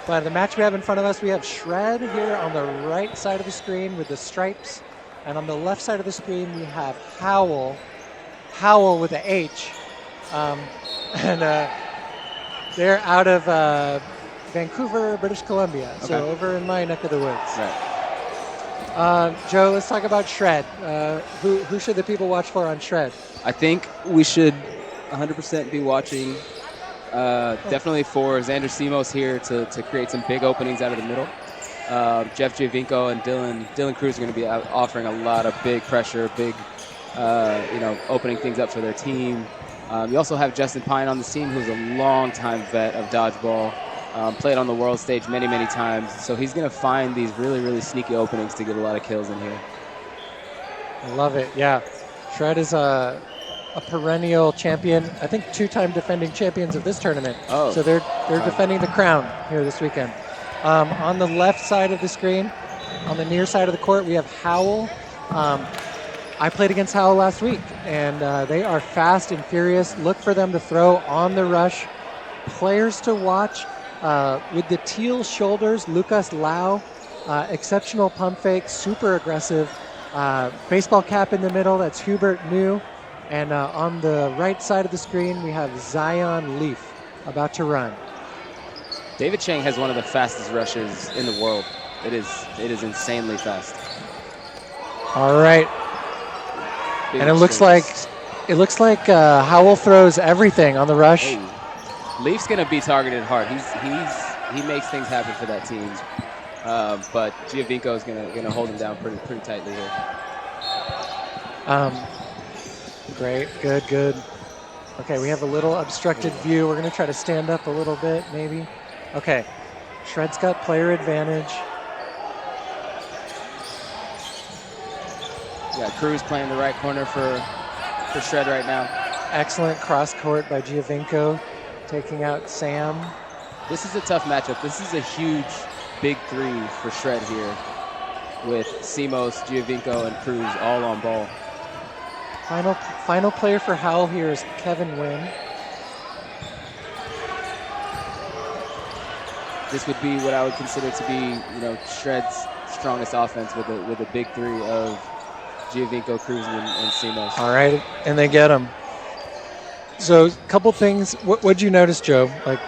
But the match we have in front of us, we have Shred here on the right side of the screen with the stripes. And on the left side of the screen, we have Howl. Howl with a H. And they're out of Vancouver, British Columbia. Okay. So over in my neck of the woods. Right. Joe, let's talk about Shred. Who should the people watch for on Shred? I think we should 100% be watching definitely for Xander Simos here to create some big openings out of the middle. Jeff Giovinco and Dylan Cruz are going to be offering a lot of big pressure, big, opening things up for their team. You also have Justin Pine on this team, who's a long-time vet of dodgeball, played on the world stage many, many times. So he's going to find these really, really sneaky openings to get a lot of kills in here. I love it, yeah. Shred is a perennial champion, I think 2-time defending champions of this tournament. Oh. So they're defending the crown here this weekend. On the left side of the screen, on the near side of the court, we have Howl. I played against Howl last week, and they are fast and furious. Look for them to throw on the rush. Players to watch, with the teal shoulders, Lucas Lau, exceptional pump fake, super aggressive. Baseball cap in the middle, that's Hubert New. And on the right side of the screen, we have Zion Leaf about to run. David Chang has one of the fastest rushes in the world. It is insanely fast. All right. Big And it looks like Howl throws everything on the rush. Hey. Leaf's gonna be targeted hard. He makes things happen for that team. But Giovinco is gonna hold him down pretty tightly here. Great, good. Okay, we have a little obstructed view. We're gonna try to stand up a little bit, maybe. Okay, Shred's got player advantage. Yeah, Cruz playing the right corner for Shred right now. Excellent cross court by Giovinco, taking out Sam. This is a tough matchup. This is a huge big three for Shred here with Simos, Giovinco, and Cruz all on ball. Final player for Howl here is Kevin Wynn. This would be what I would consider to be, Shred's strongest offense with a big three of Giovinco, Cruz, and Simos. All right, and they get him. So, a couple things. What'd you notice, Joe? Like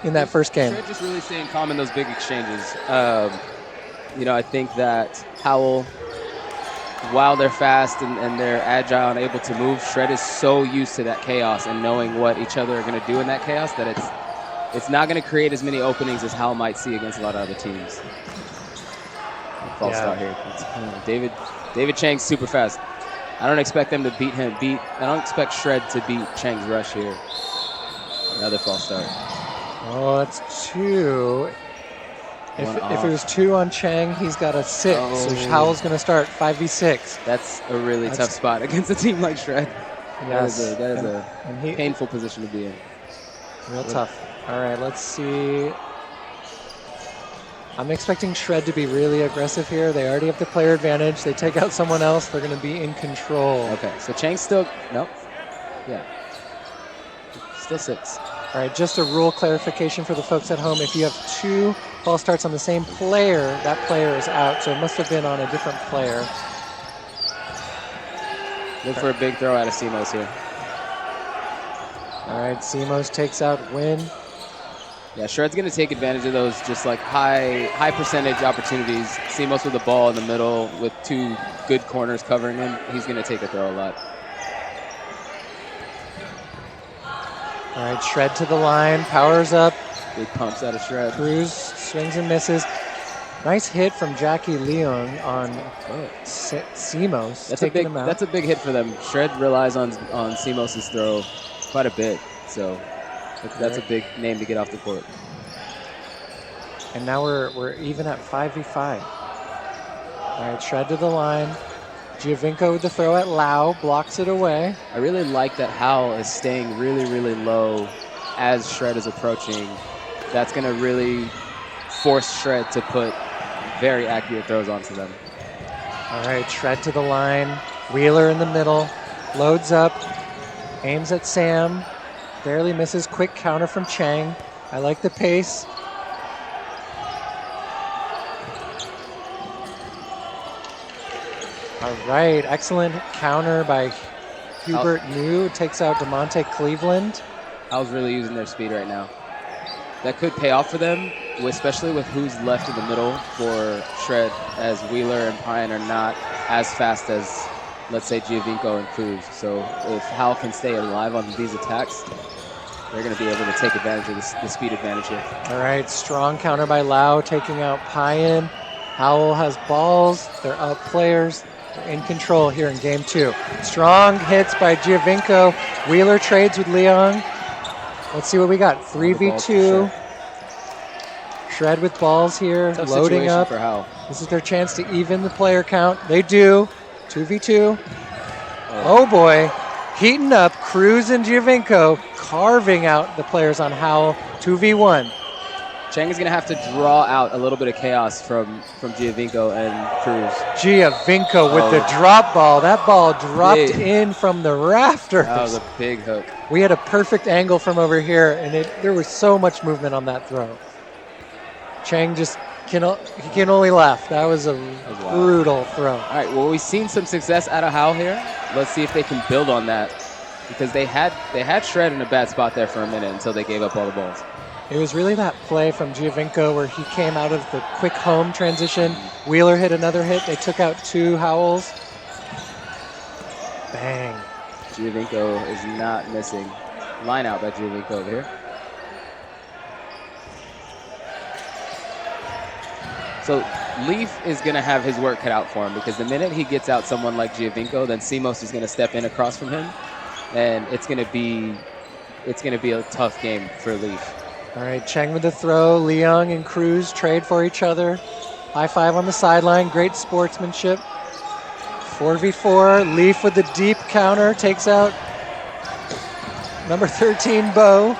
in that first game? Shred just really staying calm in those big exchanges. I think that Howl, while they're fast and they're agile and able to move, Shred is so used to that chaos and knowing what each other are going to do in that chaos that it's not going to create as many openings as Howl might see against a lot of other teams. False start here. David Chang's super fast. I don't expect them to beat him. I don't expect Shred to beat Chang's rush here. Another false start. Oh, that's 2. If it was 2 on Chang, he's got a 6. So Howell's going to start 5v6. That's a really tough spot against a team like Shred. Yes. That is a painful position to be in. Real tough. All right, let's see. I'm expecting Shred to be really aggressive here. They already have the player advantage. They take out someone else. They're going to be in control. Okay, so Chang's still, nope. Yeah. Still 6. All right, just a rule clarification for the folks at home. If you have 2 false starts on the same player, that player is out. So it must have been on a different player. Look for a big throw out of Simos here. All right, Simos takes out Win. Yeah, Shred's going to take advantage of those just like high percentage opportunities. Simos with the ball in the middle with 2 good corners covering him. He's going to take a throw a lot. All right, Shred to the line, powers up. Big pumps out of Shred. Cruz swings and misses. Nice hit from Jackie Leon on Simos. That's a big hit for them. Shred relies on Simos' throw quite a bit, so that's a big name to get off the court. And now we're even at 5v5. All right, Shred to the line. Giovinco with the throw at Lau, blocks it away. I really like that Howl is staying really, really low as Shred is approaching. That's going to really force Shred to put very accurate throws onto them. All right, Shred to the line. Wheeler in the middle, loads up, aims at Sam, barely misses. Quick counter from Chang. I like the pace. All right, excellent counter by Hubert New. Takes out DeMonte Cleveland. Howl's really using their speed right now. That could pay off for them, especially with who's left in the middle for Shred, as Wheeler and Pine are not as fast as, let's say, Giovinco and Cruz. So if Howl can stay alive on these attacks, they're going to be able to take advantage of the speed advantage here. All right, strong counter by Lau, taking out Payan. Howl has balls. They're up players. They're in control here in game 2. Strong hits by Giovinco. Wheeler trades with Leon. Let's see what we got. 3v2. Shred with balls here, Tough loading up. For Howl. This is their chance to even the player count. They do. 2v2. Oh boy. Heating up. Cruz and Giovinco carving out the players on Howl. 2v1. Chang is going to have to draw out a little bit of chaos from Giovinco and Cruz. Giovinco with the drop ball. That ball dropped in from the rafters. That was a big hook. We had a perfect angle from over here, and there was so much movement on that throw. Chang just can only laugh. That was a brutal throw. All right, well, we've seen some success out of Howl here. Let's see if they can build on that, because they had Shred in a bad spot there for a minute until they gave up all the balls. It was really that play from Giovinco where he came out of the quick home transition. Wheeler hit another hit. They took out 2 Howls. Bang. Giovinco is not missing. Line out by Giovinco over here. So Leaf is going to have his work cut out for him, because the minute he gets out someone like Giovinco, then Simos is going to step in across from him, and it's going to be a tough game for Leaf. All right, Cheng with the throw. Leong and Cruz trade for each other. High five on the sideline. Great sportsmanship. 4v4. Leaf with the deep counter takes out number 13, Bo.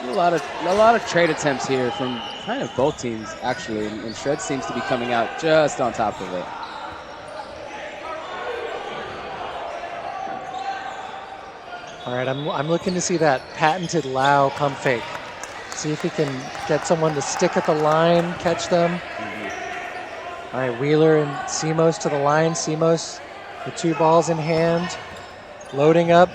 A lot of trade attempts here from kind of both teams, actually, and Shred seems to be coming out just on top of it. All right, I'm looking to see that patented Lau pump fake. See if he can get someone to stick at the line, catch them. All right, Wheeler and Simos to the line. Simos with 2 balls in hand, loading up.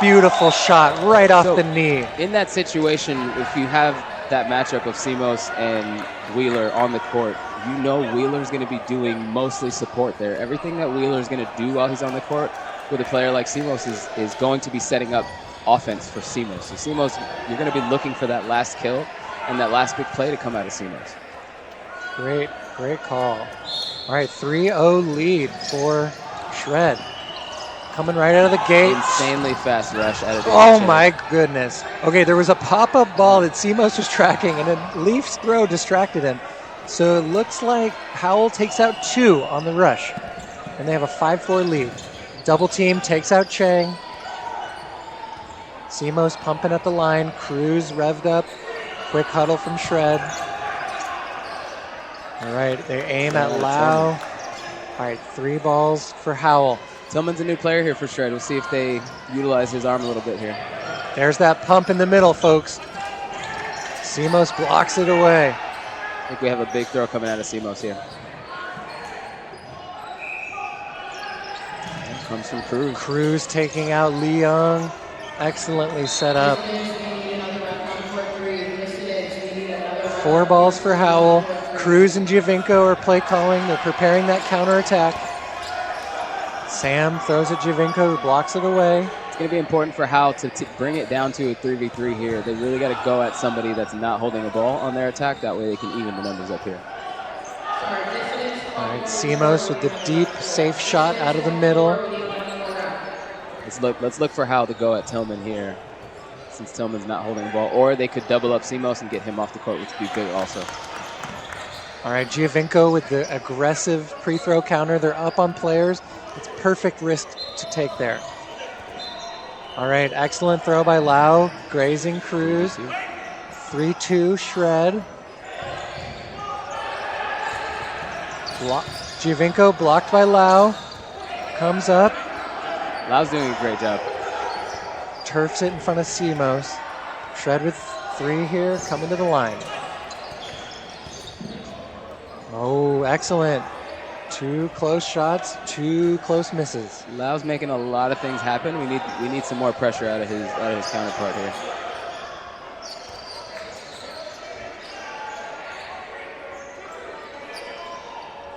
Beautiful shot right off the knee. In that situation, if you have that matchup of Simos and Wheeler on the court, you know Wheeler's going to be doing mostly support there. Everything that Wheeler's going to do while he's on the court with a player like Simos is going to be setting up offense for Simos. So Simos, you're going to be looking for that last kill and that last big play to come out of Simos. Great call. All right, 3-0 lead for Shred. Coming right out of the gate. Insanely fast rush out of the Oh my goodness. Okay, there was a pop-up ball that Simos was tracking, and then Leaf's throw distracted him. So it looks like Howl takes out 2 on the rush, and they have a 5-4 lead. Double team takes out Chang. Simos pumping at the line. Cruz revved up. Quick huddle from Shred. All right, they aim at Lau. All right, 3 balls for Howl. Tillman's a new player here for Shred. We'll see if they utilize his arm a little bit here. There's that pump in the middle, folks. Simos blocks it away. I think we have a big throw coming out of Simos here. Comes from Cruz. Cruz taking out Leong. Excellently set up. 4 balls for Howl. Cruz and Giovinco are play calling. They're preparing that counterattack. Sam throws at Giovinco, who blocks it away. It's going to be important for Howl to bring it down to a 3v3 here. They really got to go at somebody that's not holding a ball on their attack. That way they can even the numbers up here. All right, Simos with the deep, safe shot out of the middle. Let's look for Howl to go at Tillman here, since Tillman's not holding the ball. Or they could double up Simos and get him off the court, which would be big also. All right, Giovinco with the aggressive pre-throw counter. They're up on players. It's perfect risk to take there. All right, excellent throw by Lau, grazing Cruz. 3-2 Shred. Giovinco blocked by Lau. Comes up. Lau's doing a great job. Turfs it in front of Simos. Shred with three here, coming to the line. Oh, excellent. 2 close shots, 2 close misses. Lau's making a lot of things happen. We need some more pressure out of his counterpart here.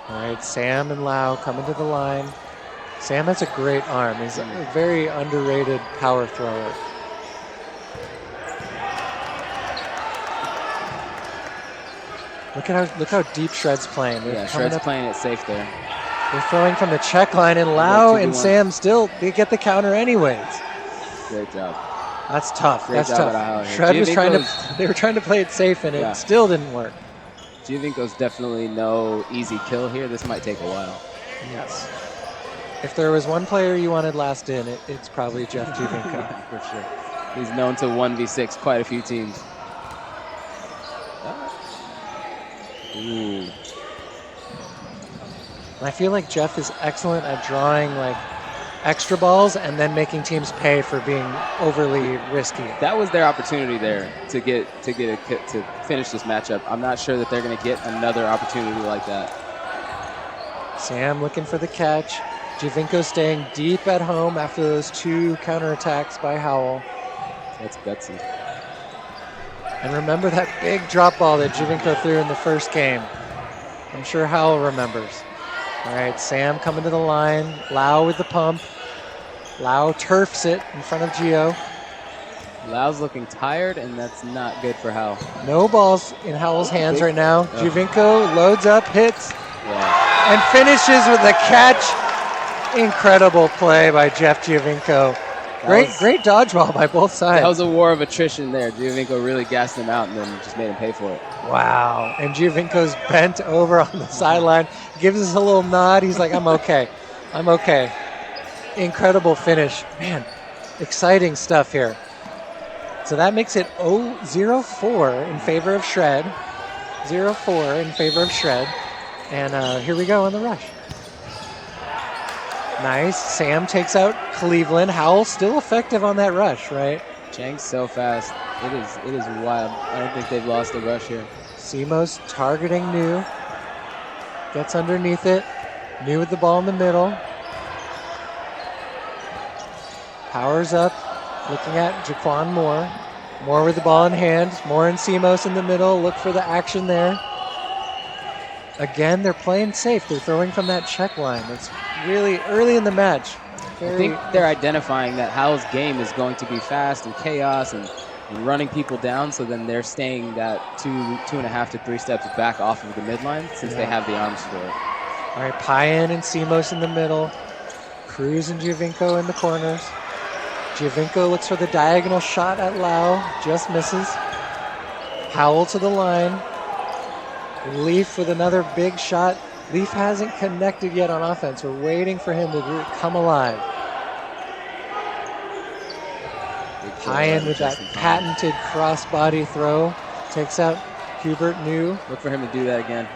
All right, Sam and Lau coming to the line. Sam has a great arm. He's a very underrated power thrower. Look how deep Shred's playing. Yeah, Shred's playing it safe there. They're throwing from the check line, and Lau and Sam they get the counter anyways. Great job. That's tough. Great That's job tough. Shred was they were trying to play it safe, and it still didn't work. Giovinco's definitely no easy kill here. This might take a while. Yes. If there was one player you wanted last in, it's probably Jeff Giovinco. For sure. He's known to 1v6 quite a few teams. Ooh. I feel like Jeff is excellent at drawing like extra balls and then making teams pay for being overly risky. That was their opportunity there to finish this matchup. I'm not sure that they're going to get another opportunity like that. Sam looking for the catch. Giovinco staying deep at home after those 2 counterattacks by Howl. That's gutsy. And remember that big drop ball that Giovinco threw in the first game. I'm sure Howl remembers. All right, Sam coming to the line. Lau with the pump. Lau turfs it in front of Gio. Lau's looking tired, and that's not good for Howl. No balls in Howell's hands right now. Giovinco loads up, hits, and finishes with a catch. Incredible play by Jeff Giovinco. Great dodgeball by both sides. That was a war of attrition there. Giovinco really gassed him out and then just made him pay for it. Wow. And Giovinco's bent over on the sideline, gives us a little nod. He's like, I'm okay. I'm okay. Incredible finish. Man, exciting stuff here. So that makes it 0-4 in favor of Shred. 0-4 in favor of Shred. And here we go on the rush. Nice. Sam takes out Cleveland. Howl still effective on that rush, right? Chang's so fast. It is wild. I don't think they've lost the rush here. Simos targeting New. Gets underneath it. New with the ball in the middle. Powers up. Looking at Jaquan Moore. Moore with the ball in hand. Moore and Simos in the middle. Look for the action there. Again, they're playing safe. They're throwing from that check line. It's really early in the match. I think they're identifying that Howell's game is going to be fast and chaos and running people down, so then they're staying that 2.5 to 3 steps back off of the midline since they have the arms for it. All right, Payan and Simos in the middle. Cruz and Giovinco in the corners. Giovinco looks for the diagonal shot at Lau. Just misses. Howl to the line. Leaf with another big shot. Leaf hasn't connected yet on offense. We're waiting for him to come alive. Payan with that patented crossbody throw. Takes out Hubert New. Look for him to do that again.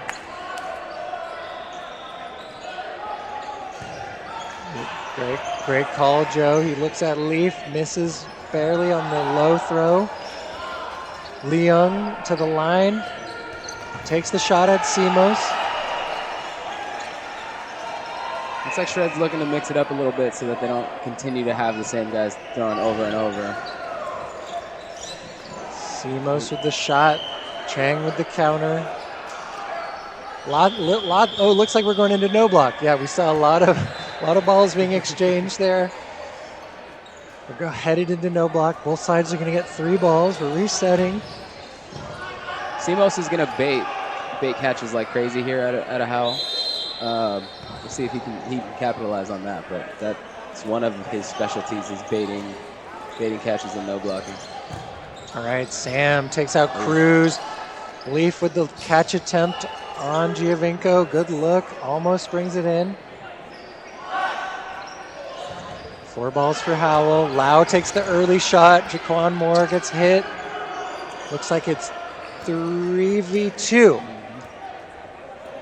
Great call, Joe. He looks at Leaf, misses barely on the low throw. Leung to the line. Takes the shot at Simos. Looks like Shred's looking to mix it up a little bit so that they don't continue to have the same guys throwing over and over. Simos with the shot. Chang with the counter. Looks like we're going into no block. Yeah, we saw a lot of balls being exchanged there. We're headed into no block. Both sides are going to get 3 balls. We're resetting. Simos is going to bait catches like crazy here at a Howl. We'll see if he can capitalize on that, but that's one of his specialties is baiting catches and no blocking. All right, Sam takes out Cruz. Leaf with the catch attempt on Giovinco. Good look, almost brings it in. 4 balls for Howell. Lau takes the early shot. Jaquan Moore gets hit. Looks like it's 3v2.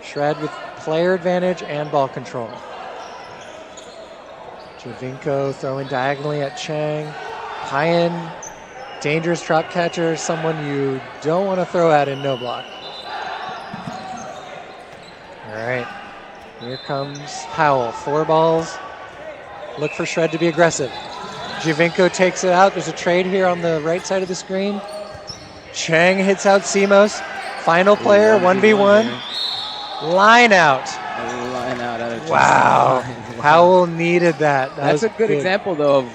Shred with player advantage and ball control. Giovinco throwing diagonally at Chang. Payan dangerous drop catcher, someone you don't want to throw at in no block. All right, here comes Howl. 4 balls. Look for Shred to be aggressive. Giovinco takes it out. There's a trade here on the right side of the screen. Chang hits out Simos. Final player, 1v1. Line out. Line out. Wow. Howl needed that. That's a good example, though, of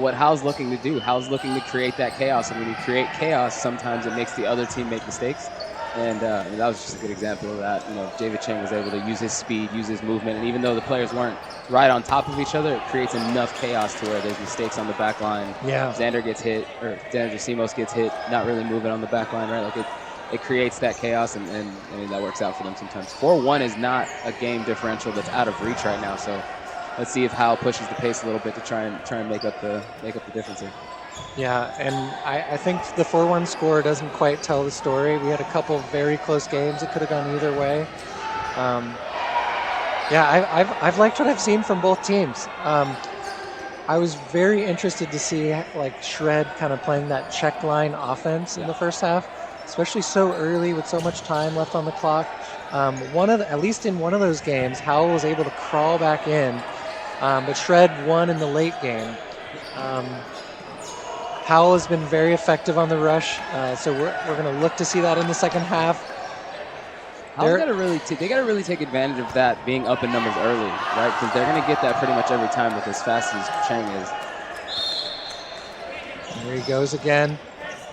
what Howl's looking to do. Howl's looking to create that chaos, and when you create chaos, sometimes it makes the other team make mistakes. And that was just a good example of that. David Chang was able to use his speed, use his movement, and even though the players weren't right on top of each other, it creates enough chaos to where there's mistakes on the back line. Yeah. Xander gets hit, or Xander Simos gets hit, not really moving on the back line, right? Like it creates that chaos, and I mean, that works out for them sometimes. 4-1 is not a game differential that's out of reach right now, so let's see if Howl pushes the pace a little bit to try and make up the difference here. Yeah, and I think the 4-1 score doesn't quite tell the story. We had a couple very close games. It could have gone either way. I've liked what I've seen from both teams. I was very interested to see like Shred kind of playing that check line offense in the first half, especially so early with so much time left on the clock. At least in one of those games, Howl was able to crawl back in, but Shred won in the late game. Howl has been very effective on the rush, so we're going to look to see that in the second half. They got to really take advantage of that being up in numbers early, right? Because they're going to get that pretty much every time with as fast as Chang is. There he goes again.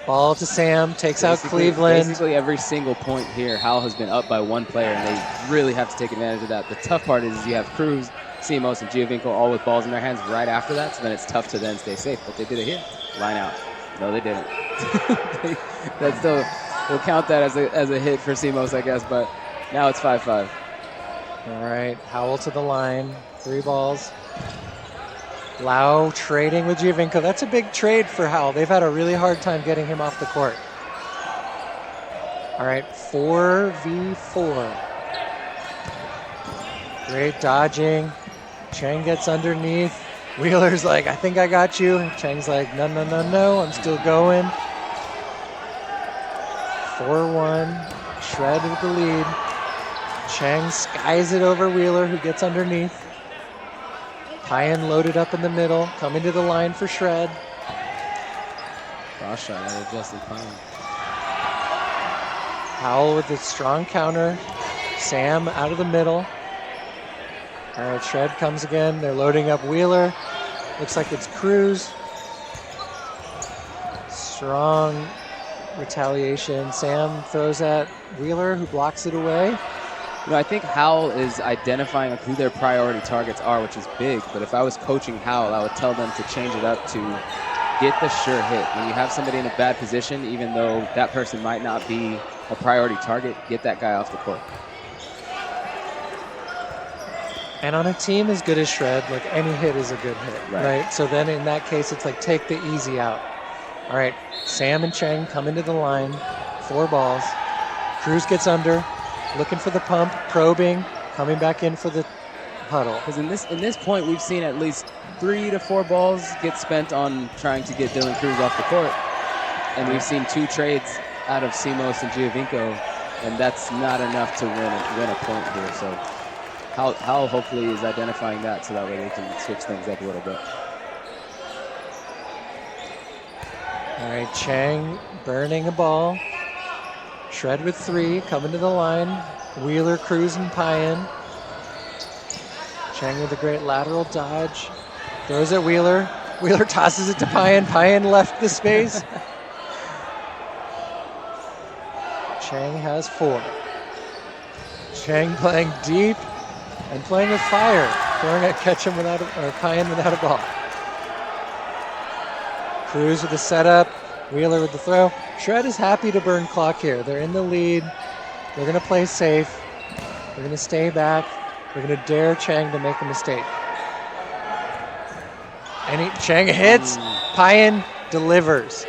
Ball to Sam, takes out Cleveland. Basically every single point here, Howl has been up by one player, and they really have to take advantage of that. The tough part is you have Cruz, Simos, and Giovinco all with balls in their hands right after that, so then it's tough to then stay safe. But they did it here. Line out. No, they didn't. That's still, we'll count that as a hit for Simos, I guess, but now it's 5-5. All right, Howl to the line. 3 balls. Lau trading with Giovinco. That's a big trade for Howl. They've had a really hard time getting him off the court. All right, 4v4. Great dodging. Chang gets underneath. Wheeler's like, I think I got you. Chang's like, no, I'm still going. 4-1, Shred with the lead. Chang skies it over Wheeler, who gets underneath. Payan loaded up in the middle, coming to the line for Shred. Cross shot out of Justin Payan. Howl with a strong counter. Sam out of the middle. All right, Shred comes again. They're loading up Wheeler. Looks like it's Cruz. Strong retaliation. Sam throws at Wheeler, who blocks it away. I think Howl is identifying who their priority targets are, which is big. But if I was coaching Howl, I would tell them to change it up to get the sure hit. When you have somebody in a bad position, even though that person might not be a priority target, get that guy off the court. And on a team as good as Shred, like any hit is a good hit, right? So then in that case, it's like take the easy out. All right, Sam and Chang come into the line, 4 balls. Cruz gets under, looking for the pump, probing, coming back in for the huddle. Because in this point, we've seen at least 3 to 4 balls get spent on trying to get Dylan Cruz off the court. And we've seen 2 trades out of Simos and Giovinco, and that's not enough to win a point here. So Howl hopefully is identifying that so that way they can switch things up a little bit. All right, Chang burning a ball. Shred with 3, coming to the line. Wheeler, Cruz, and Payan. Chang with a great lateral dodge. Throws at Wheeler. Wheeler tosses it to Payan. Payan left the space. Chang has 4. Chang playing deep and playing with fire. Throwing at Payan without a ball. Cruz with the setup. Wheeler with the throw. Shred is happy to burn clock here. They're in the lead. They're going to play safe. They're going to stay back. They're going to dare Chang to make a mistake. And Chang hits. Payan delivers.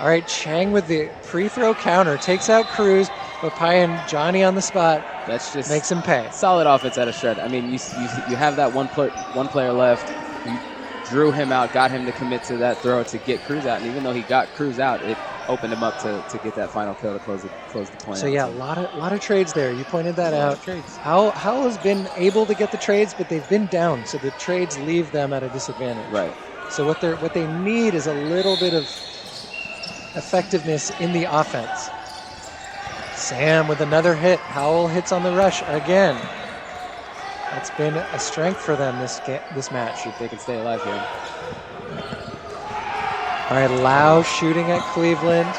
All right, Chang with the free throw counter. Takes out Cruz, but Payan, Johnny on the spot. That's just makes him pay. Solid offense out of Shred. I mean, you have that one player left. drew him out, got him to commit to that throw to get Cruz out. And even though he got Cruz out, it opened him up to get that final kill to close the point. So yeah, a lot of trades there. You pointed that out. Howl has been able to get the trades, but they've been down, so the trades leave them at a disadvantage. Right. So what they need is a little bit of effectiveness in the offense. Sam with another hit. Howl hits on the rush again. That's been a strength for them this match. If they can stay alive here. All right, Lau shooting at Cleveland.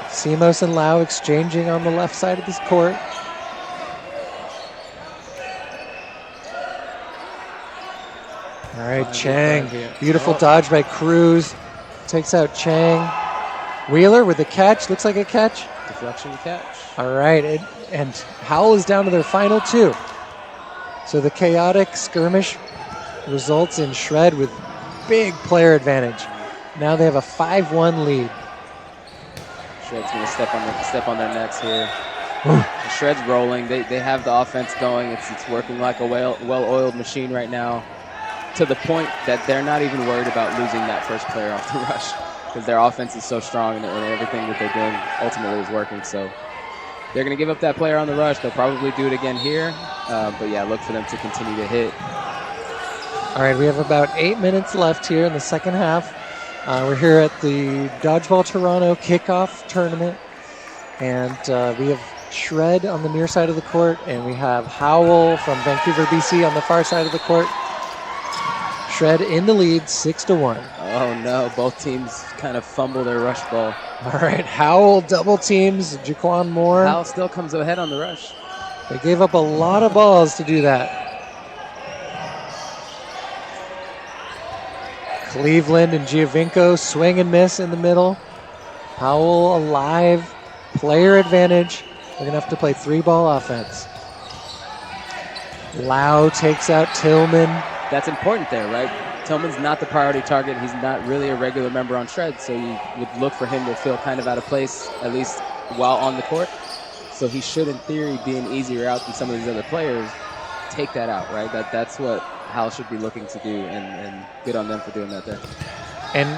Simos and Lau exchanging on the left side of this court. All right, Chang. Beautiful dodge by Cruz. Takes out Chang. Wheeler with the catch. Looks like a catch. Deflection catch. All right, and Howl is down to their final two. So the chaotic skirmish results in Shred with big player advantage. Now they have a 5-1 lead. Shred's going to step on their necks here. Shred's rolling. They have the offense going. It's working like a well-oiled machine right now, to the point that they're not even worried about losing that first player off the rush, because their offense is so strong and everything that they're doing ultimately is working. So they're going to give up that player on the rush. They'll probably do it again here. But yeah, look for them to continue to hit. All right, we have about 8 minutes left here in the second half. We're here at the Dodgeball Toronto Kickoff tournament. And we have Shred on the near side of the court, and we have Howl from Vancouver, BC on the far side of the court. Shred in the lead, 6-1. Oh no, both teams kind of fumble their rush ball. All right, Howl double teams Jaquan Moore. Howl still comes ahead on the rush. They gave up a lot of balls to do that. Cleveland and Giovinco swing and miss in the middle. Howl alive, player advantage. They're going to have to play 3-ball offense. Lau takes out Tillman. That's important there, right? Tillman's not the priority target. He's not really a regular member on Shred, so you would look for him to feel kind of out of place, at least while on the court. So he should, in theory, be an easier out than some of these other players. Take that out, right? That's what Howl should be looking to do, and good on them for doing that there. And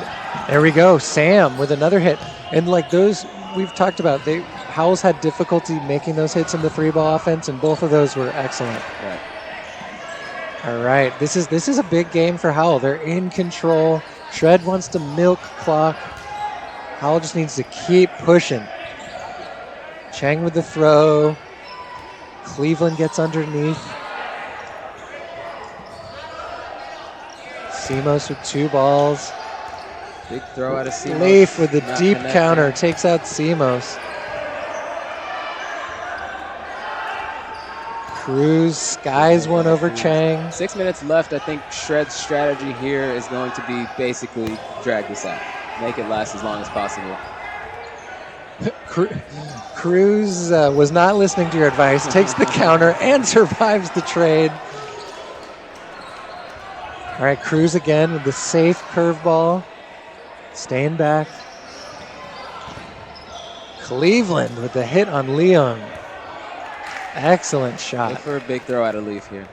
there we go, Sam with another hit. And like those we've talked about, Howl's had difficulty making those hits in the 3-ball offense, and both of those were excellent. Right. All right, this is a big game for Howl. They're in control. Shred wants to milk clock. Howl just needs to keep pushing. Chang with the throw. Cleveland gets underneath. Simos with 2 balls. Big throw out of Simos. Leaf with the deep connecting. counter takes out Simos. Cruz skies one over Chang. 6 minutes left. I think Shred's strategy here is going to be basically drag this out. Make it last as long as possible. Cruz was not listening to your advice, takes the counter and survives the trade. All right, Cruz again with the safe curveball. Staying back. Cleveland with the hit on Leon. Excellent shot. Look for a big throw out of Leaf here.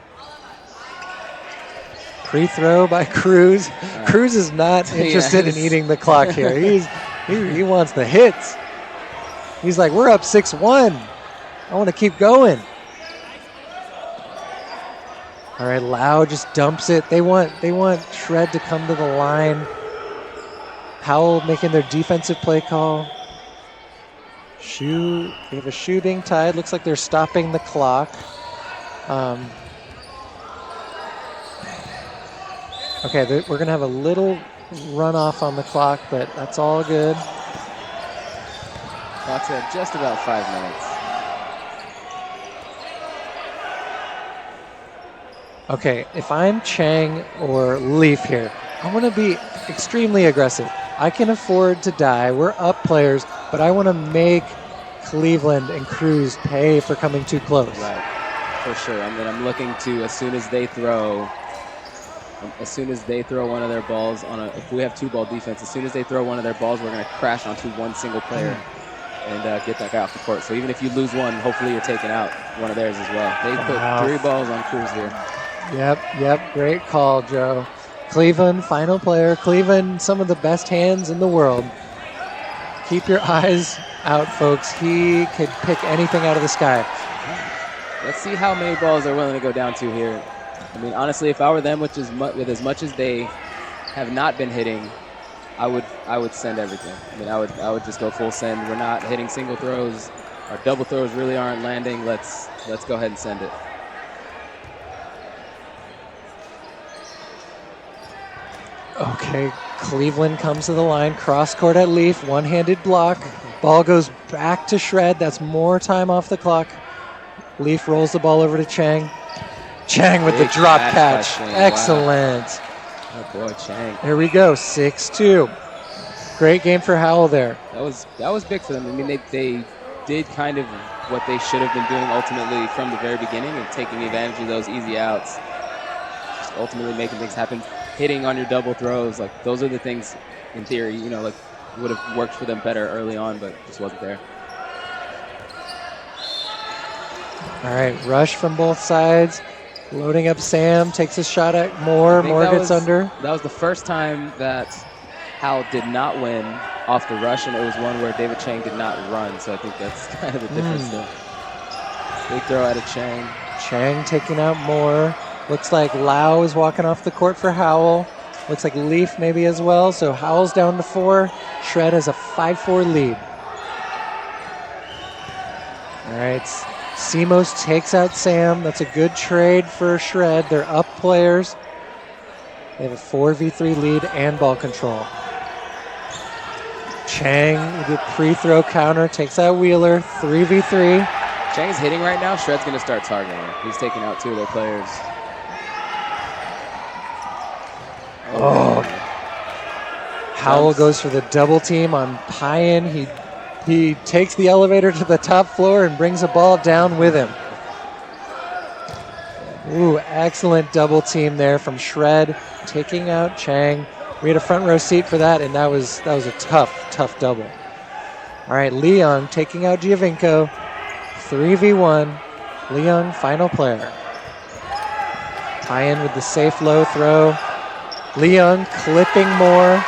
Pre-throw by Cruz. Cruz is not interested in eating the clock here. He wants the hits. He's like, we're up 6-1. I want to keep going. All right, Lau just dumps it. They want Shred to come to the line. Howl making their defensive play call. They have a shoe being tied. Looks like they're stopping the clock. Okay, we're going to have a little runoff on the clock, but that's all good. Clock's at just about 5 minutes. Okay, if I'm Chang or Leaf here, I want to be extremely aggressive. I can afford to die. We're up players, but I want to make Cleveland and Cruz pay for coming too close. Right, for sure. I mean, I'm looking to, as soon as they throw one of their balls if we have 2-ball defense, as soon as they throw one of their balls, we're going to crash onto one single player and get that guy off the court. So even if you lose one, hopefully you're taking out one of theirs as well. They put 3 balls on Cruz here. Yep, great call, Joe. Cleveland, final player. Cleveland, some of the best hands in the world. Keep your eyes out, folks. He could pick anything out of the sky. Let's see how many balls they're willing to go down to here. I mean, honestly, if I were them, with as much as they have not been hitting, I would send everything. I mean, I would just go full send. We're not hitting single throws. Our double throws really aren't landing. Let's go ahead and send it. Okay, Cleveland comes to the line. Cross court at Leaf. One-handed block. Ball goes back to Shred. That's more time off the clock. Leaf rolls the ball over to Chang. Chang with Big the drop catch. catch. Excellent. Wow. Oh boy, Chang. Here we go, 6-2. Great game for Howl there. That was big for them. I mean, they did kind of what they should have been doing ultimately from the very beginning and taking advantage of those easy outs. Just ultimately making things happen. Hitting on your double throws, like those are the things in theory, like would have worked for them better early on, but just wasn't there. All right, rush from both sides. Loading up Sam, takes a shot at Moore. Moore gets under. That was the first time that Howl did not win off the rush, and it was one where David Chang did not run, so I think that's kind of the difference there. Big throw out of Chang. Chang taking out Moore. Looks like Lau is walking off the court for Howl. Looks like Leaf maybe as well. So Howell's down to 4. Shred has a 5-4 lead. All right. Simos takes out Sam. That's a good trade for Shred. They're up players. They have a 4v3 lead and ball control. Chang with the pre-throw counter takes out Wheeler. 3v3. Chang's hitting right now. Shred's going to start targeting him. He's taking out 2 of their players. Oh. Howl goes for the double team on Payan. He takes the elevator to the top floor and brings the ball down with him. Ooh, excellent double team there from Shred, taking out Chang. We had a front row seat for that, and that was a tough double. All right, Leon taking out Giovinco. 3v1. Leon, final player. Payan with the safe low throw. Leon clipping Moore.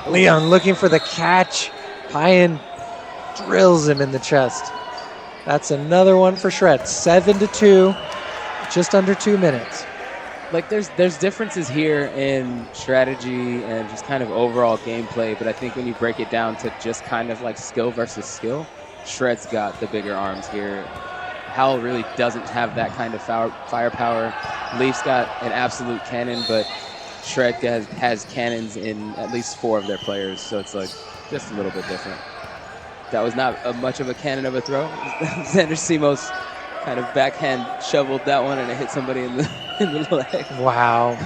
Leon looking for the catch. Payan drills him in the chest. That's another one for Shred. 7-2, just under 2 minutes. Like there's differences here in strategy and just kind of overall gameplay, but I think when you break it down to just kind of like skill versus skill, Shred's got the bigger arms here. Howl really doesn't have that kind of firepower. Leaf's got an absolute cannon, but Shred has cannons in at least 4 of their players, so it's like just a little bit different. That was not much of a cannon of a throw. Xander Simos kind of backhand shoveled that one, and it hit somebody in the leg. Wow.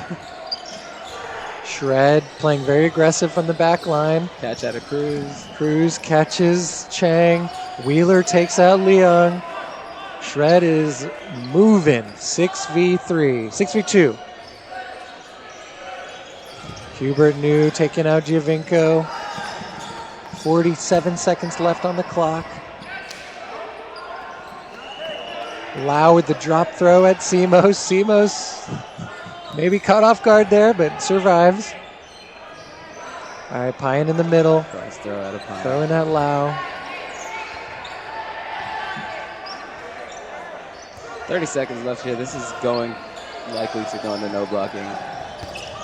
Shred playing very aggressive from the back line. Catch out of Cruz. Cruz catches Chang. Wheeler takes out Leon. Shred is moving. 6v2. Hubert New taking out Giovinco. 47 seconds left on the clock. Lau with the drop throw at Simos. Simos maybe caught off guard there, but survives. All right, Payan in the middle. Nice throw out of Payan. Throwing at Lau. 30 seconds left here. This is going likely to go into no blocking.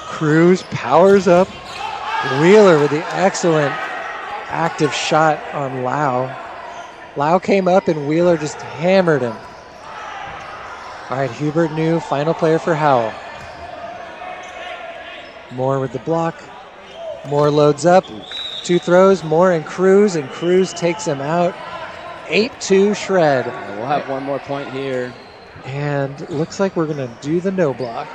Cruz powers up. Wheeler with the excellent active shot on Lau. Lau came up and Wheeler just hammered him. All right, Hubert New, final player for Howl. Moore with the block. Moore loads up. 2 throws, Moore and Cruz takes him out. 8-2 Shred. And we'll have one more point here. And looks like we're gonna do the no block.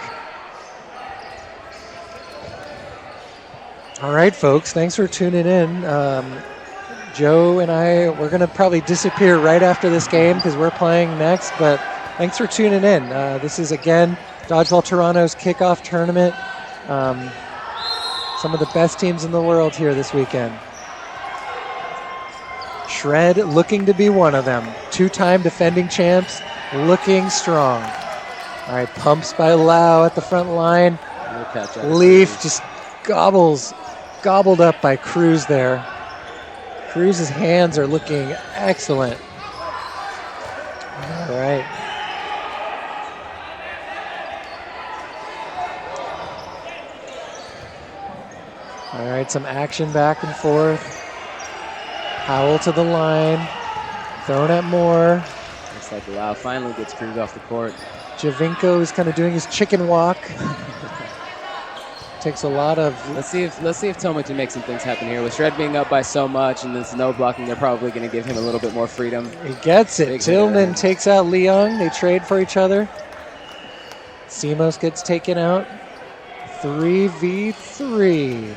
All right, folks, thanks for tuning in. Joe and we're gonna probably disappear right after this game because we're playing next, but thanks for tuning in. This is, again, Dodgeball Toronto's kickoff tournament. Some of the best teams in the world here this weekend. Shred looking to be one of them. 2-time defending champs, looking strong. All right, pumps by Lau at the front line. No catch out. Leaf just gobbled up by Cruz there. Cruz's hands are looking excellent. All right. All right, some action back and forth. Howl to the line. Thrown at Moore. Looks like Lau finally gets Cruz off the court. Javinko is kind of doing his chicken walk. Takes a lot of... Let's see if Tillman can make some things happen here. With Shred being up by so much and this no blocking, they're probably going to give him a little bit more freedom. He gets it. Tillman takes out Leung. They trade for each other. Simos gets taken out. 3v3.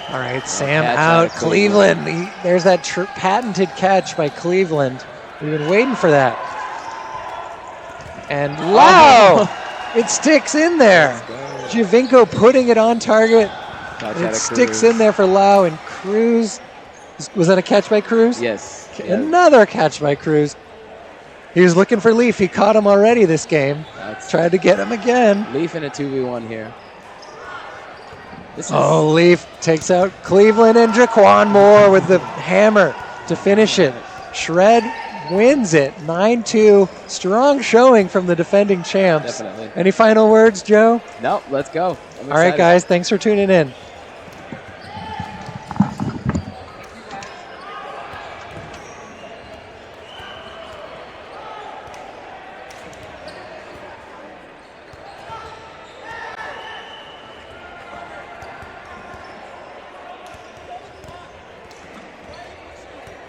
All right, Sam out. Cleveland. There's that patented catch by Cleveland. We've been waiting for that. And Lau! It sticks in there. Javinko putting it on target. It sticks in there for Lau, and Cruz. Was that a catch by Cruz? Yes. Another catch by Cruz. He was looking for Leaf. He caught him already this game. Tried to get him again. Leaf in a 2v1 here. Leaf takes out Cleveland, and Jaquan Moore with the hammer to finish it. Shred wins it, 9-2. Strong showing from the defending champs. Definitely. Any final words, Joe? No, let's go. All right, guys, thanks for tuning in.